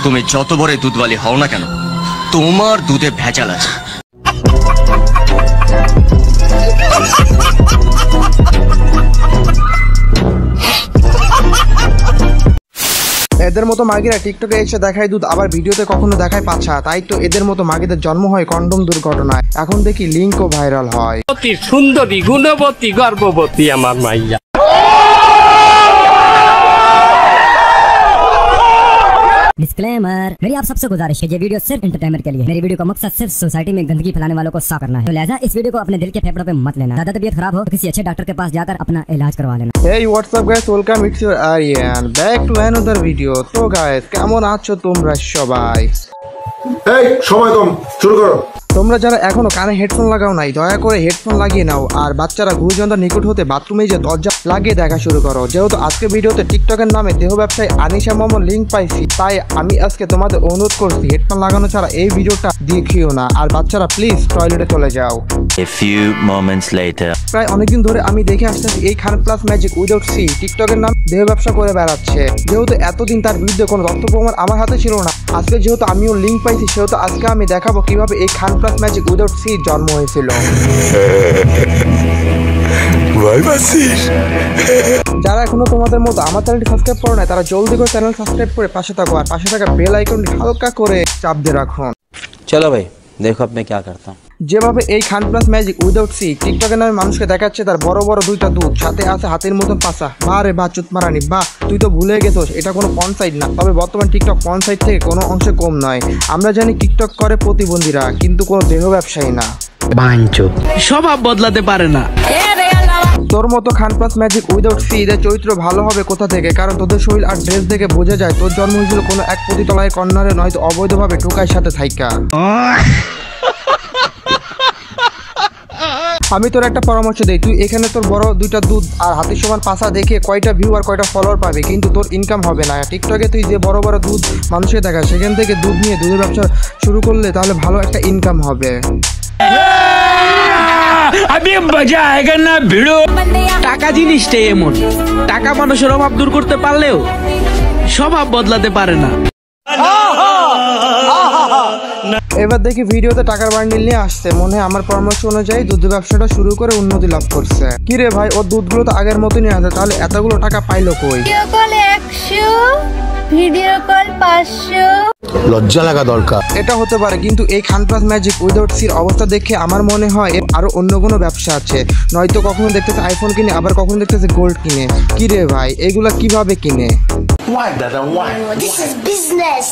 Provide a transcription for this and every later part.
তুমি যত বড় দুধওয়ালি হও না কেন, তোমার দুধে ভেজাল আছে। এদের মতো মাগিরা টিকটকে এসে দেখায় দুধ, আবার ভিডিওতে কখনো দেখায় পাছা। তাই তো এদের মতো মাগিদের জন্ম হয় কন্ডম দুর্ঘটনায়। এখন দেখি লিঙ্কও ভাইরাল হয়। অতি সুন্দরী, গুণবতী, গর্ভবতী আমার মাইয়া। डिस्क्लेमर, मेरी आप सबसे गुजारिश है, ये वीडियो सिर्फ एंटरटेनमेंट के लिए है। मेरी वीडियो का मकसद सिर्फ सोसाइटी में गंदगी फैलाने वालों को साफ करना है, तो लिहाजा इस वीडियो को अपने दिल के फेफड़ों पे मत लेना। ज्यादा तबीयत खराब हो तो किसी अच्छे डॉक्टर के पास जाकर अपना इलाज करवा लेना। Hey, what's up guys, welcome, it's your Aryan back to another video। তো guys, কেমন আছো তোমরা সবাই? এই সময় কম, শুরু করো। তোমরা যারা এখনো কানে হেডফোন লাগাও নাই, দয়া করে হেডফোন লাগিয়ে নাও। আর বাচ্চারা গুরুজনদের নিকট হতে বাথরুমে যে দরজা লাগিয়ে দেখা শুরু করো। যেহেতু আজকের ভিডিওতে টিকটকের নামে দেহ ব্যবসায়ী আনিশা মোমোর লিঙ্ক পাইছি, তাই আমি আজকে তোমাদের অনুরোধ করছি হেডফোন লাগানো ছাড়া এই ভিডিওটা দেখিও না। আর বাচ্চারা প্লিজ টয়লেটে চলে যাও। A few moments later. প্রায় অনেকদিন ধরে আমি দেখে আসতেছি এই Khan plus magic without C টিকটকের নাম দেহ ব্যবসা করে বেড়াচ্ছে। যেহেতু এতদিন তার বিরুদ্ধে কোনো তথ্য প্রমাণ আমার হাতে ছিল না, আজকে যেহেতু আমিও লিঙ্ক পাইছি, সেহেতু আজকে আমি দেখাবো কিভাবে এই Khan plus magic without C জন্ম হয়েছিল। যারা এখনো তোমাদের মতো আমার চ্যানেলটি সাবস্ক্রাইব করো না, তারা জলদি করে চ্যানেল সাবস্ক্রাইব করে পাশে থাকো, আর পাশে থাকা বেল আইকনটি হালকা করে চাপ দিয়ে রাখুন। चलो भाई देखो अब मैं क्या करता हूँ। যেভাবে এই Khan plus magic without C টিকটকের নামে মানুষকে দেখাচ্ছে তার বড় বড় দুইটা দুধ, সাথে আছে হাতের মতন পাশা। বারে বা চুত মারানি, বা তুই তো ভুলে গেছোস এটা কোনো পর্ন সাইট না। তবে বর্তমান টিকটক পর্ন সাইট থেকে কোনো অংশে কম নয়। আমরা জানি টিকটক করে প্রতিবন্ধীরা, কিন্তু কোনো দেহ ব্যবসায়ী না। স্বভাব বদলাতে পারে না। তোর মতো খান প্লাস ম্যাজিক উইদাউট সি এদের চরিত্র ভালো হবে কোথা থেকে? কারণ তোদের শরীর আর ড্রেস দেখে বোঝা যায় তোর জন্ম হয়েছিল কোনো এক পতিতলায় কর্নারে, নয়তো অবৈধভাবে টোকাইয়ের সাথে থাইকা। আমি তোর একটা পরামর্শ দেই, তুই এখানে তোর বড় দুইটা দুধ আর হাতির সমান পাশা দেখে কয়টা ভিউ আর কয়টা ফলোয়ার পাবে, কিন্তু তোর ইনকাম হবে না। টিকটকে তুই যে বড় বড় দুধ মানুষের দেখা, সেখান থেকে দুধ নিয়ে দুধের ব্যবসা শুরু করলে তাহলে ভালো একটা ইনকাম হবে। আমি মজা আয়েগা না ভিড়ো। টাকা জিনিসটাই এমন, টাকা মানুষের অভাব দূর করতে পারলেও স্বভাব বদলাতে পারে না। এবার দেখি ভিডিওতে টাকার বান্ডিল নিয়ে আসছে, মনে হয় আমার পরামর্শ অনুযায়ী দুধ ব্যবসাটা শুরু করে উন্নতি লাভ করছে। কি রে ভাই, ওর দুধগুলো তো আগের মতনই আছে, তাহলে এতগুলো টাকা পাইলো কই? Video call 100, video call 500। লজ্জা লাগা দরকার। এটা হতে পারে, কিন্তু এই খান প্লাস ম্যাজিক উইদাউট সির অবস্থা দেখে আমার মনে হয় আরো অন্য কোনো ব্যবসা আছে। নয়তো কখনো দেখতেছে আইফোন কিনে, আবার কখনো দেখতেছে গোল্ড কিনে। কি রে ভাই, এগুলা কিভাবে কিনে? This is business.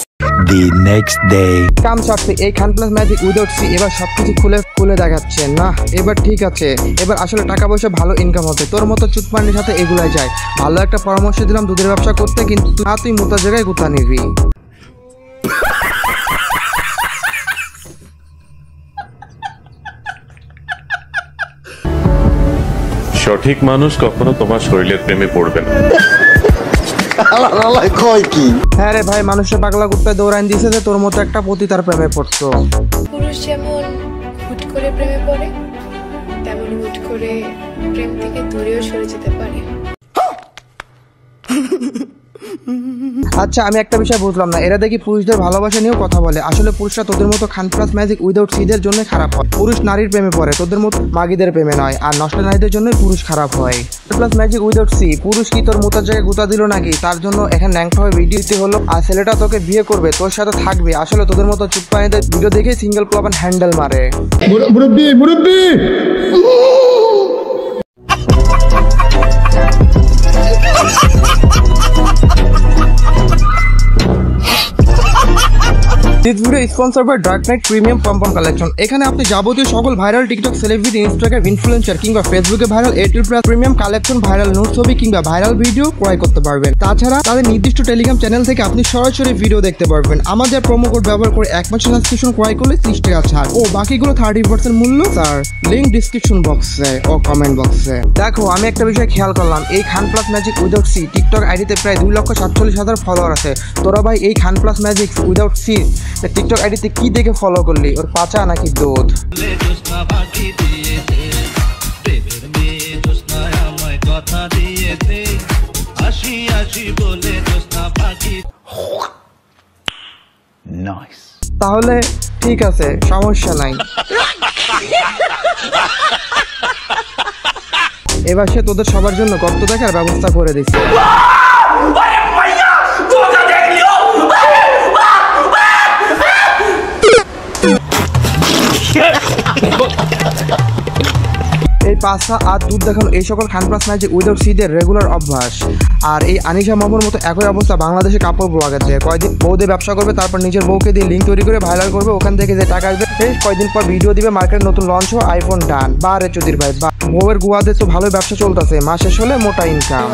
The next day. কাম ছাড়ছে এই Khan plus magic without C. এবার সবকিছু খুলে দেখাচ্ছে না। এবার ঠিক আছে, এবার আসলে টাকা পয়সা ভালো ইনকাম হবে। তোর মতো চুতপান্ডির সাথে এগুলাই যায়। ভালো একটা পরামর্শ দিলাম দুধের ব্যবসা করতে, কিন্তু না তুই মোটা জায়গায় গুতা নিবি। সঠিক মানুষ কখনো তোমার শরীরের প্রেমে পড়বে না। হ্যাঁ রে ভাই, মানুষের পাগলা কুত্তায় দৌড়ান দিয়েছে যে তোর মতো একটা পতি তার প্রেমে পড়তো। পুরুষ যেমন হুট করে প্রেমে পড়ে, তেমন হুট করে প্রেম থেকে দূরেও সরে যেতে পারে। আচ্ছা, আমি একটা বিষয় বুঝলাম না, এরা দেখি পুরুষদের ভালোবাসা নিয়েও কথা বলে। আসলে পুরুষরা তোদের মতো খান প্লাস ম্যাজিক উইদাউট সিদের জন্য খারাপ হয়। পুরুষ নারীর প্রেমে পড়ে, তোদের মতো মাগিদের প্রেমে নয়। আর নষ্ট নারীদের জন্যই পুরুষ খারাপ হয়। প্লাস ম্যাজিক উইদাউট সি, পুরুষ কি তোর মোতার জায়গায় গুতা দিল নাকি? তার জন্য এখানে ন্যাংটা হয়ে ভিডিও দিতে হলো, আর ছেলেটা তোকে বিয়ে করবে, তোর সাথে থাকবে। আসলে তোদের মতো চুপপানিদের ভিডিও দেখে সিঙ্গেল প্লাবন হ্যান্ডেল মারে। মুরব্বি This video is sponsored by Dark Knight Premium Pom Pom Collection। এখানে আপনি যাবতীয় সকল viral TikTok celebrity, Instagram influencer কিংবা ফেসবুকে viral A2+ premium collection, viral note ছবি কিংবা ভাইরাল ভিডিও ক্রয় করতে পারবেন। তাছাড়া তাদের নির্দিষ্ট টেলিগ্রাম চ্যানেল থেকে আপনি সরাসরি ভিডিও দেখতে পারবেন। আমাদের প্রোমো কোড ব্যবহার করে 1 মাসের সাবস্ক্রিপশন ক্রয় করলে 30 টাকা ছাড় ও বাকিগুলো 30% মূল্য স্যার। লিংক ডিসক্রিপশন বক্সে ও কমেন্ট বক্সে। দেখো, আমি একটা বিষয় খেয়াল করলাম, এই Khan plus magic without C TikTok আইডিতে প্রায় 2,47,000 ফলোয়ার আছে। তোরা ভাই এই Khan plus magic without C TikTok আইডিতে কি দেখে ফলো করলি? ওর পাচা নাকি দুধ? তাহলে ঠিক আছে, সমস্যা নাই। এবার সে তোদের সবার জন্য গর্ত দেখার ব্যবস্থা করে দিচ্ছে। এই পাঁচা আর দুধ দেখানো এই সকল খানপ্লাস নাই যে উইদাউট সিদের রেগুলার অভ্যাস। আর এই আনিশা মামুর মতো একই অবস্থা বাংলাদেশে কাপড় ব্লগার দিয়ে কয়দিন বউ দিয়ে ব্যবসা করবে, তারপর নিজের বউকে দিয়ে লিঙ্ক তৈরি করে ভাইরাল করবে, ওখান থেকে যে টাকা আসবে বেশ কয়দিন পর ভিডিও দিবে মার্কেট নতুন লঞ্চ হো আইফোন ডান। বা রে চৌধুরী ভাই বা বউয়ের গুয়াতে তো ভালোই ব্যবসা চলতেছে, মাস শেষ হলে মোটা ইনকাম।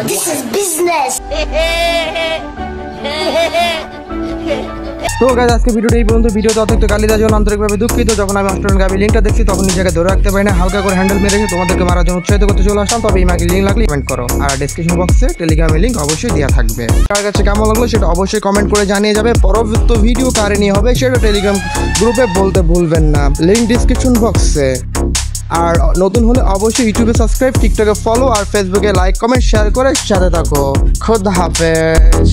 তো গাইস আজকে ভিডিওটা এই পর্যন্ত। ভিডিওতে অতিরিক্ত গালি দেওয়ার জন্য আন্তরিকভাবে দুঃখিত। যখন আমি অস্ট্রেলিয়ান গাবি লিঙ্কটা দেখছি তখন নিজেকে ধরে রাখতে পারি না, হালকা করে হ্যান্ডেল মেরে রেখে তোমাদেরকে মারার জন্য উৎসাহিত করতে চলে আসলাম। তবে এই মাকে লিঙ্ক লাগলে কমেন্ট করো, আর ডেসক্রিপশন বক্সে টেলিগ্রামের লিঙ্ক অবশ্যই দেওয়া থাকবে। কার কাছে কেমন লাগলো সেটা অবশ্যই কমেন্ট করে জানিয়ে যাবে। পরবর্তী ভিডিও কারে নিয়ে হবে সেটা টেলিগ্রাম গ্রুপে বলতে ভুলবেন না, লিঙ্ক ডেসক্রিপশন বক্সে। আর নতুন হলে অবশ্যই ইউটিউবে সাবস্ক্রাইব, টিকটকে ফলো আর ফেসবুকে লাইক কমেন্ট শেয়ার করে সাথে থাকো। খোদা হাফেজ।